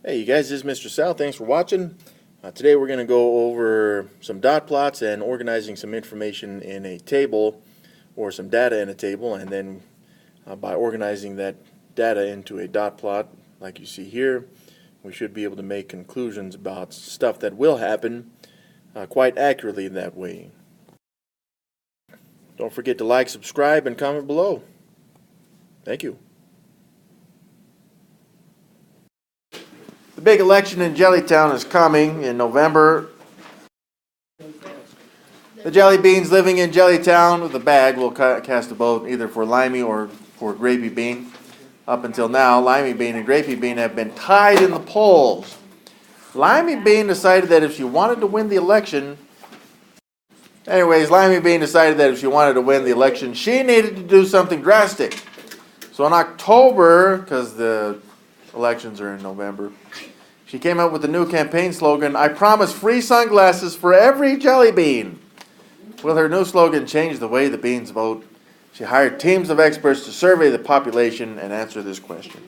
Hey you guys, this is Mr. Sal. Thanks for watching. Today we're going to go over some dot plots and organizing some information in a table or some data in a table, and then by organizing that data into a dot plot like you see here, we should be able to make conclusions about stuff that will happen quite accurately that way. Don't forget to like, subscribe, and comment below. Thank you. The big election in Jellytown is coming in November. The jelly beans living in Jellytown with a bag will cast a vote either for Limey or for Grapey Bean. Up until now, Limey Bean and Grapey Bean have been tied in the polls. Limey Bean decided that if she wanted to win the election, she needed to do something drastic. So in October, because the elections are in November, she came up with a new campaign slogan, "I promise free sunglasses for every jelly bean." Will her new slogan change the way the beans vote? She hired teams of experts to survey the population and answer this question.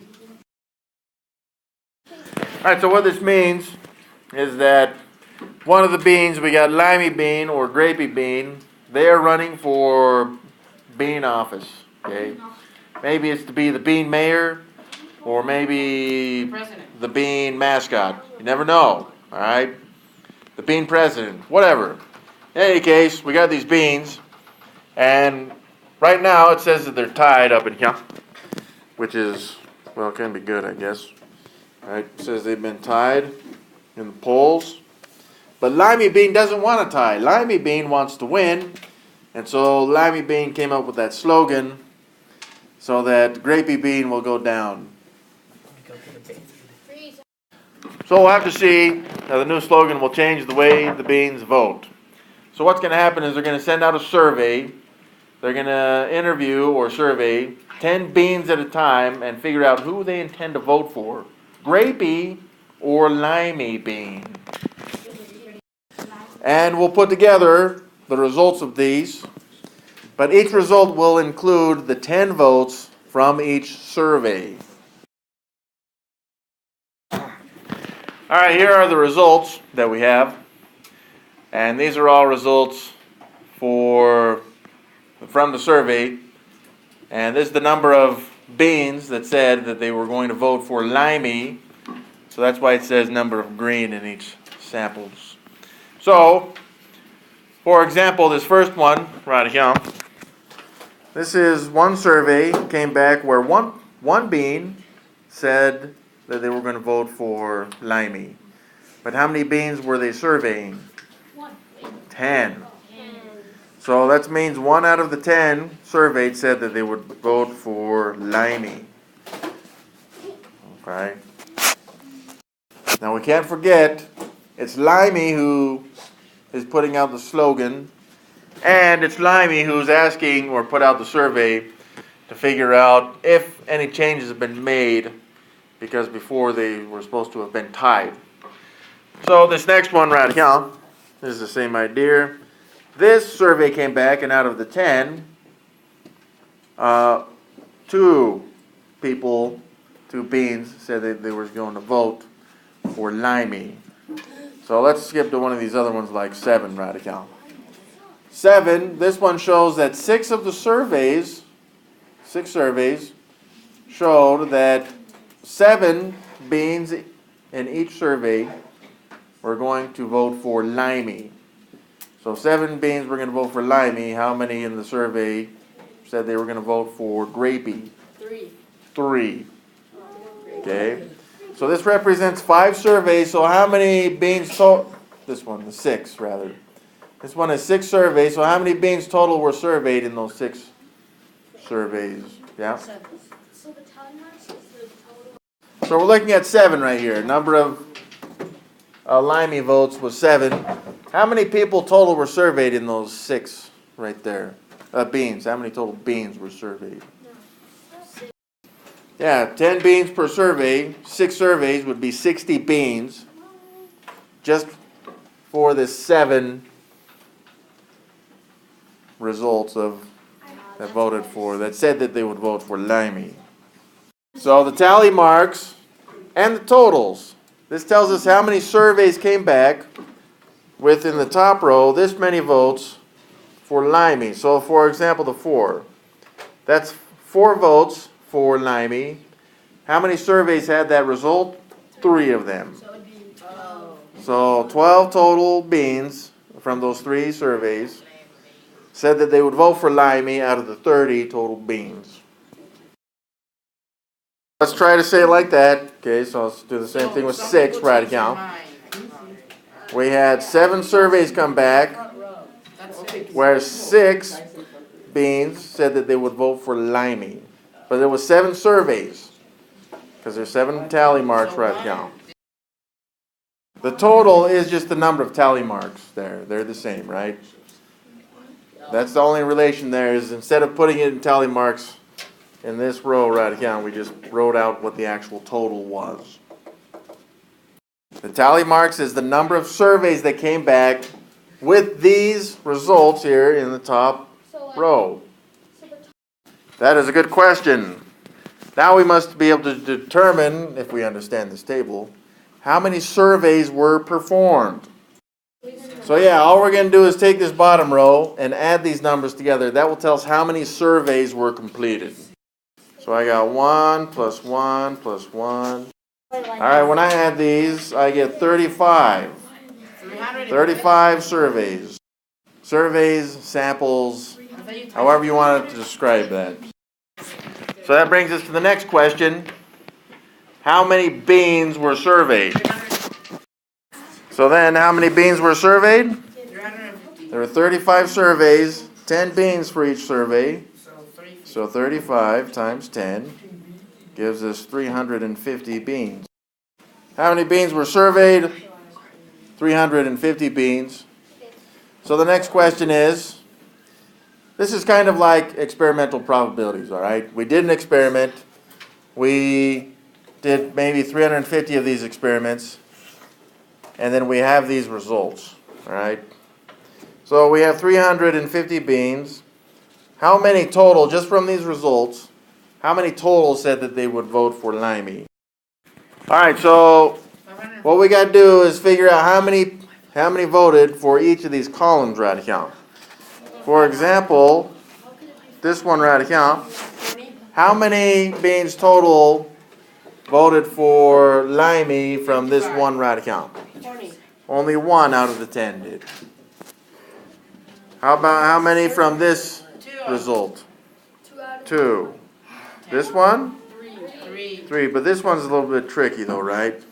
Alright, so what this means is that one of the beans, we got Limey Bean or Grapey Bean, they are running for bean office. Okay, maybe it's to be the bean mayor, or maybe the bean mascot. You never know, all right? The bean president, whatever. In any case, we got these beans, and right now it says that they're tied up in here, which is, well, it can be good, I guess. All right, it says they've been tied in the polls. But Limey Bean doesn't want to tie. Limey Bean wants to win, and so Limey Bean came up with that slogan so that Grapey Bean will go down. So we'll have to see how the new slogan will change the way the beans vote. So what's going to happen is they're going to send out a survey. They're going to interview or survey 10 beans at a time and figure out who they intend to vote for, Grapey or Limey Bean. And we'll put together the results of these, but each result will include the 10 votes from each survey. All right, here are the results that we have, and these are all results from the survey, and this is the number of beans that said that they were going to vote for Limey, so that's why it says number of green in each samples. So, for example, this first one right here, this is one survey came back where one bean said that they were going to vote for Limey. But how many beans were they surveying? 10. So that means 1 out of the 10 surveyed said that they would vote for Limey. Okay. Now we can't forget, it's Limey who is putting out the slogan, and it's Limey who's asking or put out the survey to figure out if any changes have been made, because before they were supposed to have been tied. So this next one right here, this is the same idea. This survey came back, and out of the 10, 2 beans said that they were going to vote for Limey. So let's skip to one of these other ones like 7 right here. 7, this one shows that 6 surveys showed that 7 beans in each survey were going to vote for Limey. So 7 beans were going to vote for Limey. How many in the survey said they were going to vote for Grapey? 3. Okay. So this represents 5 surveys. So how many beans total? This one, the 6 rather. This one is 6 surveys. So how many beans total were surveyed in those 6 surveys? Yeah. So we're looking at 7 right here. Number of Limey votes was 7. How many people total were surveyed in those 6 right there? Beans. How many total beans were surveyed? Yeah, 10 beans per survey. 6 surveys would be 60 beans just for the 7 results that said that they would vote for Limey. So the tally marks and the totals This tells us how many surveys came back within the top row, this many votes for limey. So for example, the 4. That's 4 votes for limey. How many surveys had that result? 3 of them. So 12 total beans from those 3 surveys said that they would vote for limey out of the 30 total beans. Let's try to say it like that. Okay, so let's do the same thing with 6, right account. We had 7 surveys come back, where 6 beans said that they would vote for limey. But there was 7 surveys, because there's 7 tally marks, right account. The total is just the number of tally marks there. They're the same, right? That's the only relation there is instead of putting it in tally marks in this row, right account, we just wrote out what the actual total was. The tally marks is the number of surveys that came back with these results here in the top row. That is a good question. Now we must be able to determine, if we understand this table, how many surveys were performed. So yeah, all we're going to do is take this bottom row and add these numbers together. That will tell us how many surveys were completed. So I got 1 plus 1 plus 1. Alright, when I add these, I get 35. 35 surveys. Surveys, samples, however you want to describe that. So that brings us to the next question. How many beans were surveyed? So then, how many beans were surveyed? There were 35 surveys, 10 beans for each survey. So 35 times 10 gives us 350 beans. How many beans were surveyed? 350 beans. So the next question is, this is kind of like experimental probabilities, all right? We did an experiment. We did maybe 350 of these experiments. And then we have these results, all right? So we have 350 beans. How many total, just from these results, how many total said that they would vote for limey? All right, so what we got to do is figure out how many voted for each of these columns, right account. For example, this one, right account, how many beans total voted for limey from this one right account? Only 1 out of the 10 did. How many from this result? 2. This one? 3. But this one's a little bit tricky though, right?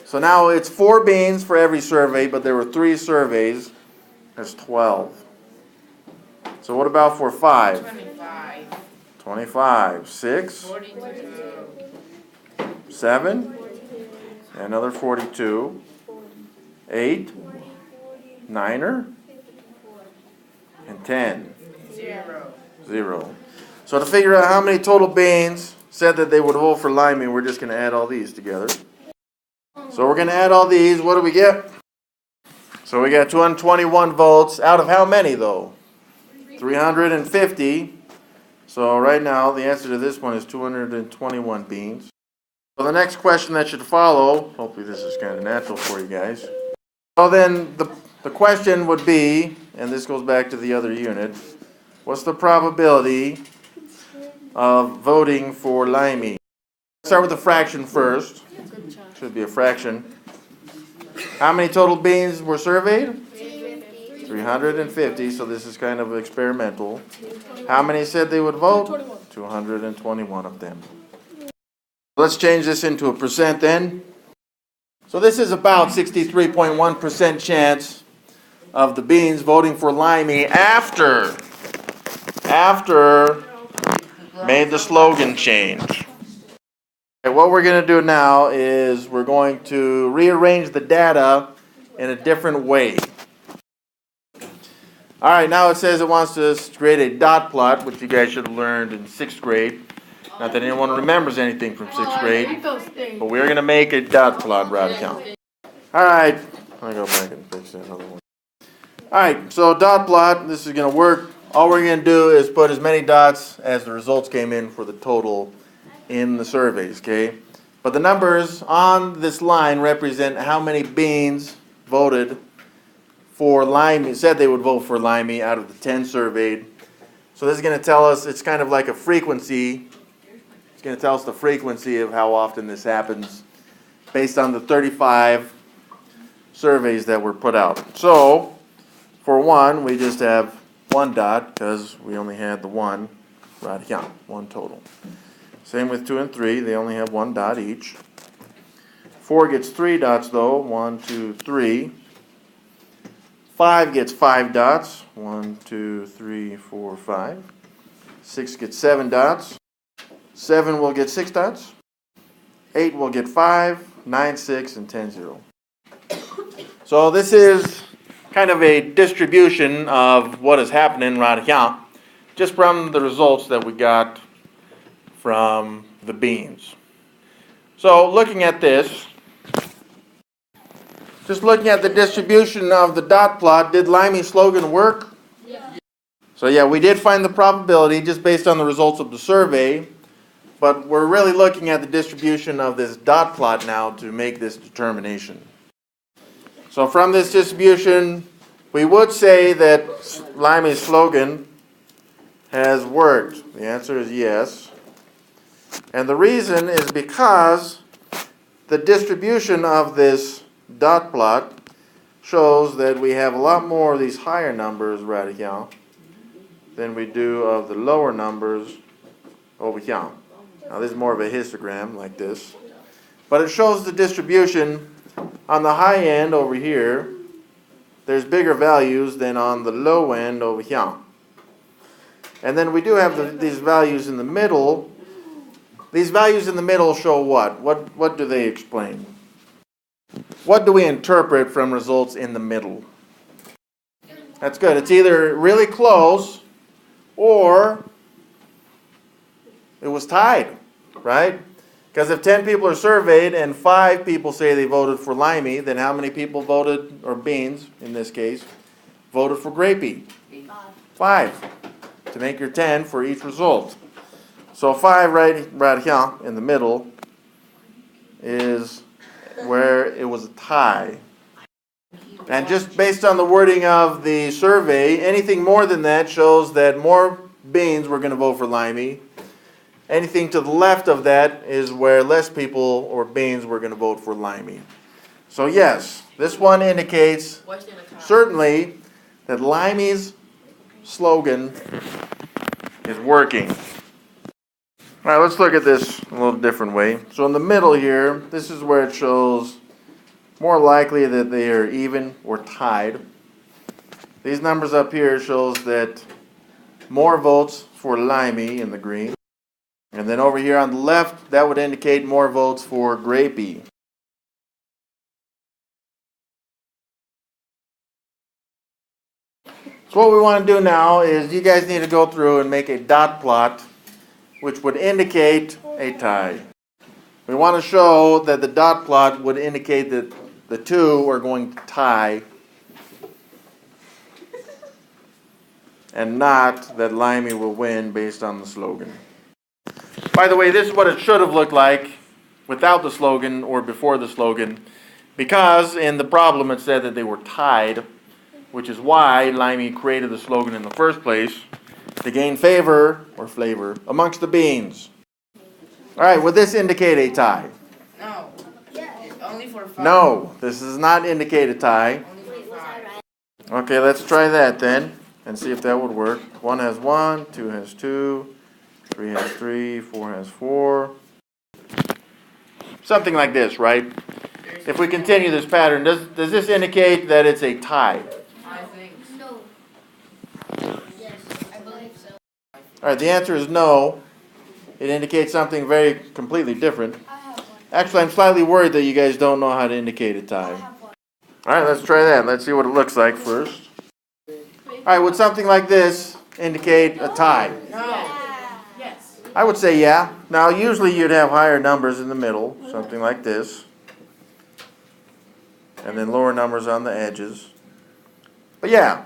So now it's 4 beans for every survey, but there were 3 surveys. That's 12. So what about for 5? 25. 6? 7? Another 42. 8? 9er? And 10? 0. So to figure out how many total beans said that they would vote for limey, we're just going to add all these together. So we're going to add all these. What do we get? So we got 221 votes. Out of how many though? 350. So right now the answer to this one is 221 beans. So the next question that should follow, hopefully this is kind of natural for you guys. So then the question would be, and this goes back to the other unit, what's the probability of voting for limey? Start with the fraction first. Should be a fraction. How many total beans were surveyed? 350, so this is kind of experimental. How many said they would vote? 221 of them. Let's change this into a percent then. So this is about 63.1% chance of the beans voting for limey after made the slogan change. Okay, what we're going to do now is we're going to rearrange the data in a different way. All right, now it says it wants to create a dot plot, which you guys should have learned in 6th grade. Not that anyone remembers anything from 6th grade, but we're going to make a dot plot, right account. All right, I'll go back and fix that other one. All right, so dot plot, this is going to work. All we're going to do is put as many dots as the results came in for the total in the surveys, okay? But the numbers on this line represent how many beans voted for Limey, said they would vote for Limey out of the 10 surveyed. So this is going to tell us, it's kind of like a frequency. It's going to tell us the frequency of how often this happens based on the 35 surveys that were put out. So for 1, we just have 1 dot because we only had the 1 right here, 1 total. Same with 2 and 3, they only have 1 dot each. 4 gets 3 dots though, 1, 2, 3. 5 gets 5 dots, 1, 2, 3, 4, 5. 6 gets 7 dots. 7 will get 6 dots. 8 will get 5, 9, 6, and 10, 0. So this is kind of a distribution of what is happening right here, just from the results that we got from the beans. So looking at this, just looking at the distribution of the dot plot, did Limey's slogan work? Yeah. So yeah, we did find the probability just based on the results of the survey, but we're really looking at the distribution of this dot plot now to make this determination. So from this distribution, we would say that Limey's slogan has worked. The answer is yes. And the reason is because the distribution of this dot plot shows that we have a lot more of these higher numbers right here than we do of the lower numbers over here. Now this is more of a histogram like this. But it shows the distribution on the high end over here. There's bigger values than on the low end over here. And then we do have these values in the middle. These values in the middle show what? What do they explain? What do we interpret from results in the middle? That's good. It's either really close or it was tied, right? Because if 10 people are surveyed and 5 people say they voted for Limey, then how many people voted, or beans in this case, voted for grapey? 5. To make your 10 for each result. So 5 right here in the middle is where it was a tie. And just based on the wording of the survey, anything more than that shows that more beans were going to vote for Limey. Anything to the left of that is where less people or beans were going to vote for Limey. So yes, this one indicates certainly that Limey's slogan is working. All right, let's look at this a little different way. So in the middle here, this is where it shows more likely that they are even or tied. These numbers up here shows that more votes for Limey in the green. And then over here on the left, that would indicate more votes for grapey. So what we want to do now is you guys need to go through and make a dot plot which would indicate a tie. We want to show that the dot plot would indicate that the two are going to tie and not that Limey will win based on the slogan. By the way, this is what it should have looked like without the slogan or before the slogan, because in the problem it said that they were tied, which is why Limey created the slogan in the first place, to gain favor or flavor amongst the beans. All right, would this indicate a tie? No. It's only for 5. No, this does not indicate a tie. Only for 5. Okay, let's try that then and see if that would work. 1 has 1, 2 has 2, 3 has 3, 4 has 4. Something like this, right? If we continue this pattern, does this indicate that it's a tie? I think No. Yes, I believe so. All right, the answer is no. It indicates something very completely different. I have one. Actually, I'm slightly worried that you guys don't know how to indicate a I tie. have one. All right, let's try that. Let's see what it looks like first. All right, would something like this indicate a tie? no. Yeah. Yes. I would say yeah. Now, usually you'd have higher numbers in the middle, something like this, and then lower numbers on the edges. But yeah,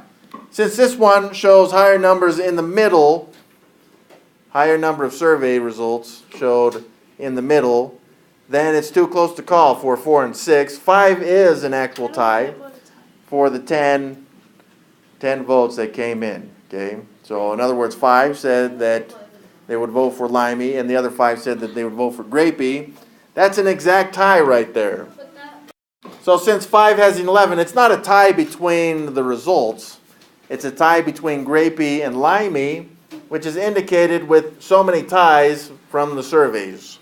since this one shows higher numbers in the middle, higher number of survey results showed in the middle, then it's too close to call for 4 and 6. 5 is an actual tie for the 10 votes that came in. Okay, so in other words, 5 said that they would vote for Limey, and the other 5 said that they would vote for Grapey. That's an exact tie right there. So since 5 has 11, it's not a tie between the results. It's a tie between Grapey and Limey, which is indicated with so many ties from the surveys.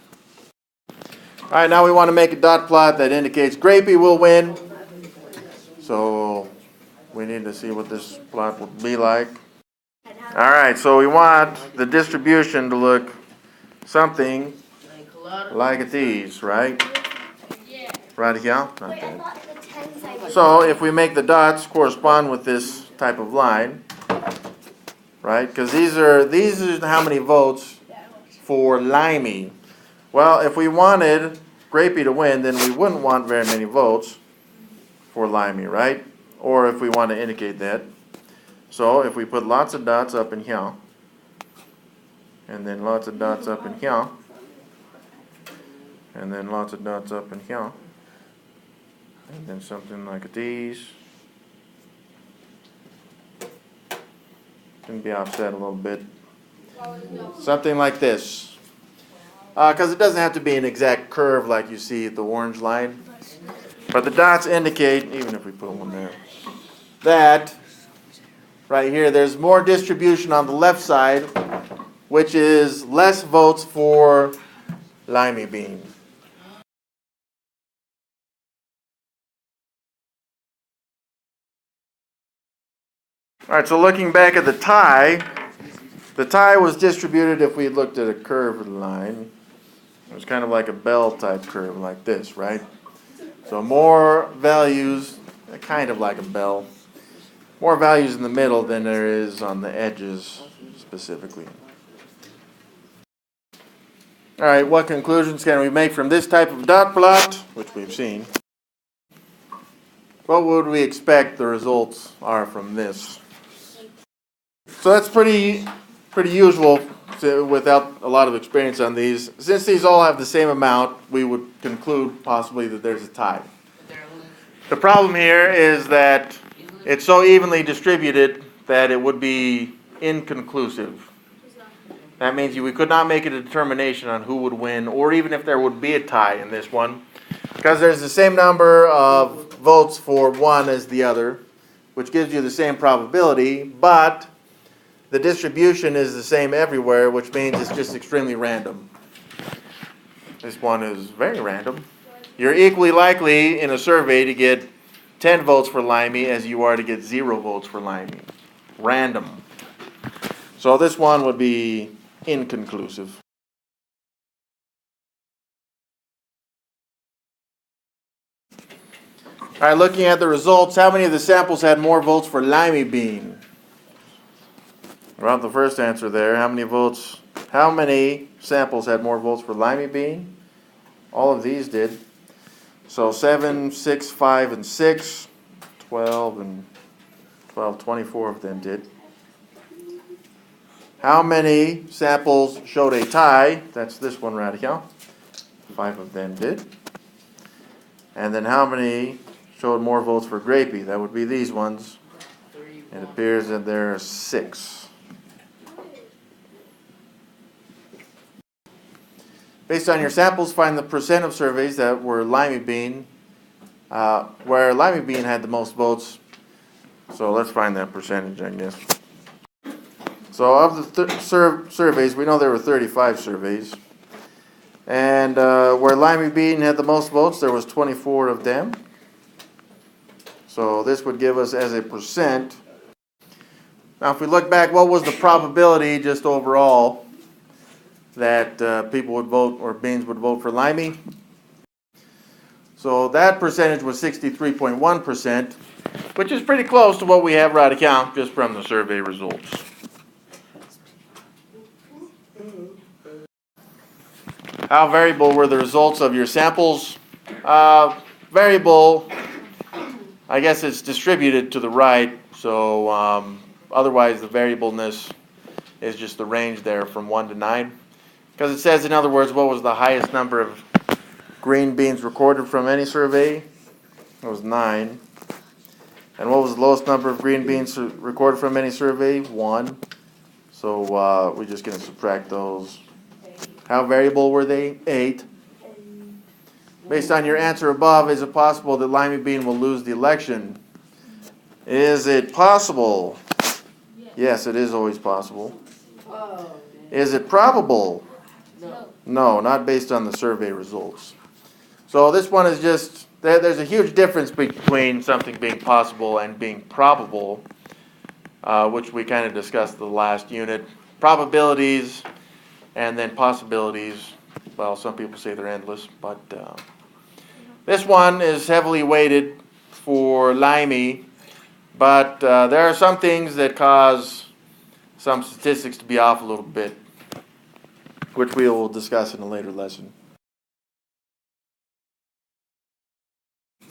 All right, now we want to make a dot plot that indicates Grapey will win. So we need to see what this plot would be like. All right, so we want the distribution to look something like these, right? Right here? Not that. So if we make the dots correspond with this type of line, right? Because these are how many votes for Limey. Well, if we wanted Grapey to win, then we wouldn't want very many votes for Limey, right? Or if we want to indicate that. So if we put lots of dots up in here, and then lots of dots up in here, and then lots of dots up in here, and then something like these, can be offset a little bit. Something like this. Because it doesn't have to be an exact curve like you see the orange line. But the dots indicate, even if we put one there, that right here there's more distribution on the left side, which is less votes for Limey bean. All right, so looking back at the tie was distributed if we looked at a curved line. It was kind of like a bell type curve like this, right? So more values, kind of like a bell, more values in the middle than there is on the edges specifically. All right, what conclusions can we make from this type of dot plot, which we've seen? What would we expect the results are from this? So that's pretty usual without a lot of experience on these. Since these all have the same amount, we would conclude possibly that there's a tie. The problem here is that it's so evenly distributed that it would be inconclusive. That means we could not make a determination on who would win, or even if there would be a tie in this one, because there's the same number of votes for one as the other, which gives you the same probability, but the distribution is the same everywhere, which means it's just extremely random. This one is very random. You're equally likely in a survey to get 10 votes for Limey as you are to get 0 votes for Limey. Random. So this one would be inconclusive. All right, looking at the results, how many of the samples had more votes for Limey bean? Well, the first answer there, how many samples had more votes for Limey bean? All of these did. So 7, 6, 5, and 6, 12, and 12, 24 of them did. How many samples showed a tie? That's this one right here. 5 of them did. And then how many showed more votes for Grapey? That would be these ones. It appears that there are 6. Based on your samples, find the percent of surveys that were Limey bean, where Limey bean had the most votes. So let's find that percentage, I guess. So of the surveys, we know there were 35 surveys. And where Limey bean had the most votes, there was 24 of them. So this would give us as a percent. Now if we look back, what was the probability just overall that people would vote, or beans would vote for Limey? So that percentage was 63.1%, which is pretty close to what we have right account just from the survey results. How variable were the results of your samples? Variable, I guess it's distributed to the right, so otherwise the variableness is just the range there from 1 to 9. Because it says, in other words, what was the highest number of green beans recorded from any survey? It was 9. And what was the lowest number of green beans recorded from any survey? 1. So we're just going to subtract those. How variable were they? 8. Based on your answer above, is it possible that Limey Bean will lose the election? Is it possible? Yes, it is always possible. Is it probable? No, not based on the survey results. So this one is just, there's a huge difference between something being possible and being probable, which we kind of discussed in the last unit. Probabilities and then possibilities, well, some people say they're endless, but this one is heavily weighted for Limey, but there are some things that cause some statistics to be off a little bit, which we will discuss in a later lesson.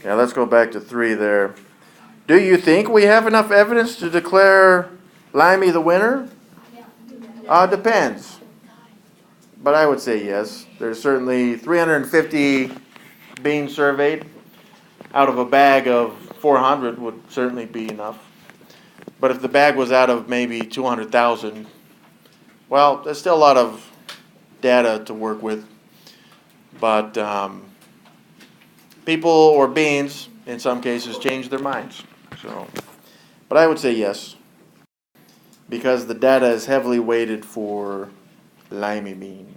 Yeah, let's go back to 3 there. Do you think we have enough evidence to declare Limey the winner? Depends. But I would say yes. There's certainly 350 beans surveyed. Out of a bag of 400 would certainly be enough. But if the bag was out of maybe 200,000, well, there's still a lot of data to work with. But people or beans, in some cases, change their minds. So, but I would say yes, because the data is heavily weighted for Limey bean.